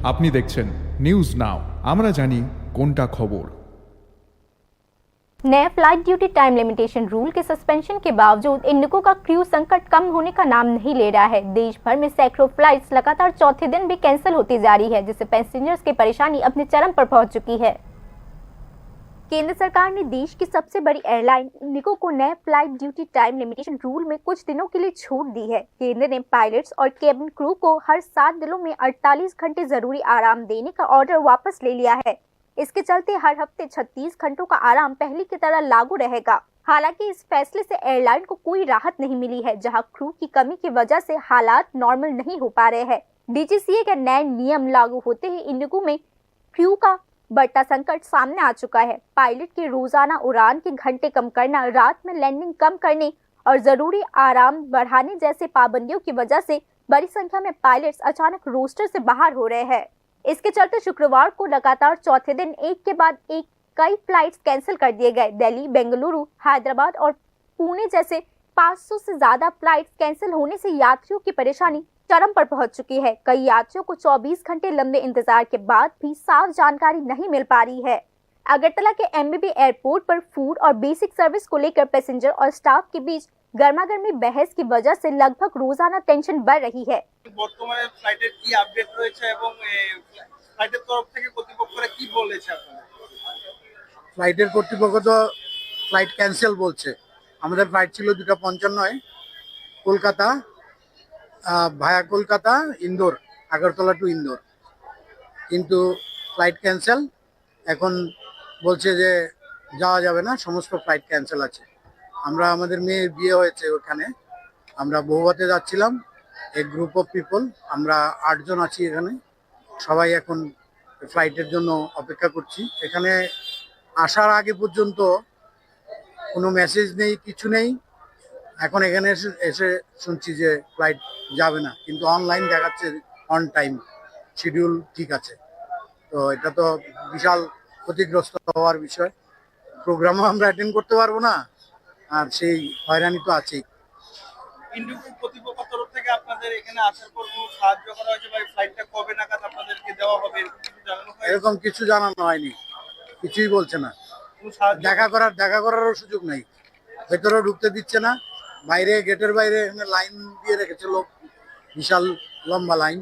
আপনি দেখছেন news now, আমরা জানি কোনটা খবর। नए flight duty time limitation rule के सस्पेंशन के बावजूद इंडिगो का क्रू संकट कम होने का नाम नहीं ले रहा है। देश भर में सैकड़ों फ्लाइट्स लगातार चौथे दिन भी कैंसिल होती जा रही है, जिससे पैसेंजर्स की परेशानी अपने चरम पर पहुंच चुकी है। केंद्र सरकार ने देश की सबसे बड़ी एयरलाइन इंडिगो को नए flight duty time limitation rule में कुछ दिनों के लिए छूट दी है। केंद्र ने पायलट्स और केबिन क्रू को हर 7 दिनों में 48 घंटे जरूरी आराम देने का ऑर्डर वापस ले लिया है। इसके चलते हर हफ्ते 36 घंटों का आराम पहले की तरह लागू रहेगा। हालांकि इस फैसले से एयरलाइन को कोई राहत नहीं मिली है, जहां क्रू की कमी की वजह से हालात नॉर्मल नहीं हो पा रहे हैं। डीजीसीए के नए नियम लागू होते ही इंडिगो में क्रू का बढ़ता संकट सामने आ चुका है। पायलट की रोजाना उड़ान के घंटे कम करना, रात में लैंडिंग कम करने और जरूरी आराम बढ़ाने जैसे पाबंदियों की वजह से बड़ी संख्या में पायलट्स अचानक रोस्टर से बाहर हो रहे हैं। इसके चलते शुक्रवार को लगातार चौथे दिन एक के बाद एक कई फ्लाइट्स कैंसिल कर दिए गए। दिल्ली, बेंगलुरु, हैदराबाद और पुणे जैसे 500 से ज्यादा फ्लाइट्स कैंसिल होने से यात्रियों की परेशानी चरम पर पहुंच चुकी है। कई यात्रियों को 24 घंटे लंबे इंतजार के बाद भी साफ जानकारी नहीं मिल पा रही है। अगरतला के एमबीबी एयरपोर्ट पर फूड और बेसिक सर्विस को लेकर पैसेंजर और स्टाफ के बीच गर्मागर्मी बहस की वजह से लगभग रोजाना टेंशन बढ़ रही है। বর্তমানে ফ্লাইটের কি আপডেট রয়েছে এবং ফ্লাইটের তরফ থেকে কর্তৃপক্ষরা কি বলেছে আপনাদের? ফ্লাইটের কর্তৃপক্ষ তো ফ্লাইট ক্যান্সেল বলছে। আমাদের ফ্লাইট ছিল 2:55 কলকাতা ভায়া কলকাতা ইন্দোর, আগরতলা টু ইন্দোর, কিন্তু ফ্লাইট ক্যান্সেল। এখন বলছে যে যাওয়া যাবে না, সমস্ত ফ্লাইট ক্যান্সেল আছে। আমরা আমাদের মেয়ের বিয়ে হয়েছে ওখানে, আমরা বৌভাতে যাচ্ছিলাম, এক গ্রুপ অফ পিপল, আমরা 8 জন আছি এখানে, সবাই এখন ফ্লাইটের জন্য অপেক্ষা করছি। এখানে আসার আগে পর্যন্ত কোনো মেসেজ নেই, কিছু নেই। এখন এখানে এসে শুনছি যে ফ্লাইট যাবে না, কিন্তু অনলাইন দেখাচ্ছে অন টাইম, শিডিউল ঠিক আছে। তো এটা তো বিশাল ক্ষতিগ্রস্ত হওয়ার বিষয়। প্রোগ্রামও আমরা অ্যাটেন্ড করতে পারবো না, আর সেই হয়রানি তো আছেই। ইন্ডিগো কর্তৃপক্ষের তরফ থেকে আপনাদের এখানে আসার পর কোনো সাহায্য করা হয়েছে বা ফ্লাইটটা কবে নাগাদ আপনাদেরকে দেওয়া হবে এরকম কিছু জানানো হয়নি, কিছুই বলছে না। দেখা করারও সুযোগ নেই, ভেতরেও ঢুকতে দিচ্ছে না। বাইরে গেটের বাইরে এখানে লাইন দিয়ে রেখেছে লোক, বিশাল লম্বা লাইন।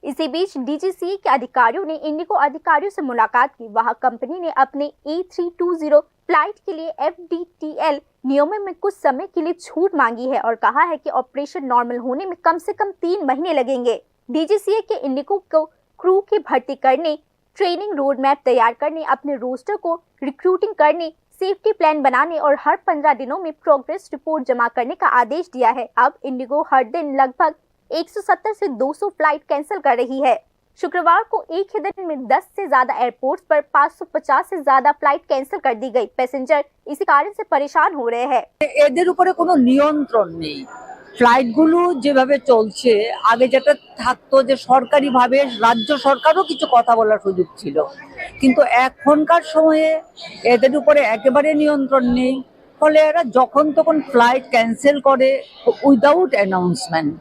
इसी बीच डीजीसीए के अधिकारियों ने इंडिगो अधिकारियों से मुलाकात की। वहां कंपनी ने अपने A320 फ्लाइट के लिए FDTL नियमों में कुछ समय के लिए छूट मांगी है और कहा है कि ऑपरेशन नॉर्मल होने में कम से कम 3 महीने लगेंगे। डीजीसीए के इंडिगो को क्रू की भर्ती करने, ट्रेनिंग रोड मैप तैयार करने, अपने रोस्टर को रिक्रूटिंग करने, सेफ्टी प्लान बनाने और हर 15 दिनों में प्रोग्रेस रिपोर्ट जमा करने का आदेश दिया है। अब इंडिगो हर दिन लगभग 170 से 200 फ्लाइट कैंसिल कर रही है। शुक्रवार को एक ही दिन में 10 से ज्यादा एयरपोर्ट्स पर 550 से ज्यादा फ्लाइट कैंसिल कर दी गई। पैसेंजर इसी कारण से परेशान हो रहे हैं। এদের উপরে কোনো নিয়ন্ত্রণ নেই। ফ্লাইটগুলো যেভাবে চলছে, আগে যেটা থাকতো যে সরকারিভাবে রাজ্য সরকারও কিছু কথা বলার সুযোগ ছিল, কিন্তু এখনকার সময়ে এদের উপরে একেবারে নিয়ন্ত্রণ নেই। ফলে এরা যখন তখন ফ্লাইট ক্যান্সেল করে উইদাউট অ্যানাউন্সমেন্ট।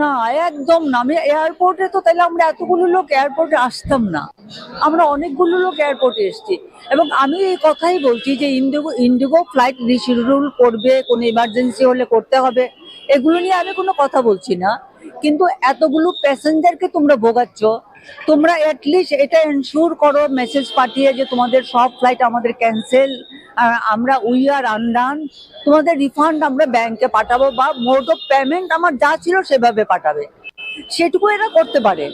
না, একদম না। আমি এয়ারপোর্টে তো তাহলে আমরা এতগুলো লোক এয়ারপোর্টে আসতাম না। আমরা অনেকগুলো লোক এয়ারপোর্টে এসেছি এবং আমি এই কথাই বলছি যে ইন্ডিগো ফ্লাইট রিশিডিউল করবে, কোনো ইমার্জেন্সি হলে করতে হবে, এগুলো নিয়ে আমি কোনো কথা বলছি না। কিন্তু এতগুলো প্যাসেঞ্জারকে তোমরা ভোগাচ্ছ, তোমরা অ্যাটলিস্ট এটা এনশিওর করো মেসেজ পাঠিয়ে যে তোমাদের সব ফ্লাইট আমাদের ক্যান্সেল, আমরা উই আর আনডান, তোমাদের রিফান্ড আমরা ব্যাংকে পাঠাবো বা মোড অফ পেমেন্ট আমার যা ছিল সেভাবে পাঠাবে, সেটুকু এরা করতে পারে।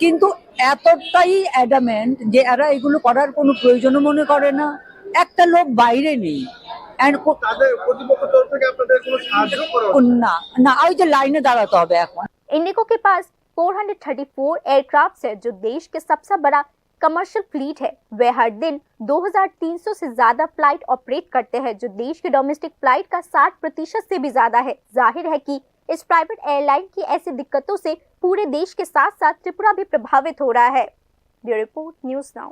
কিন্তু এতটাই অ্যাডামেন্ট যে এরা এগুলো করার কোনো প্রয়োজনও মনে করে না। একটা লোক বাইরে নেই, না না, ওই যে লাইনে দাঁড়াতে হবে এখন। इंडिगो के पास 434 एयरक्राफ्ट है, जो देश के सबसे बड़ा कमर्शियल फ्लीट है। वे हर दिन 2300 से ज्यादा फ्लाइट ऑपरेट करते हैं, जो देश के डोमेस्टिक फ्लाइट का 60% से भी ज्यादा है। जाहिर है कि इस प्राइवेट एयरलाइन की ऐसी दिक्कतों से पूरे देश के साथ साथ त्रिपुरा भी प्रभावित हो रहा है। Bureau report, news now.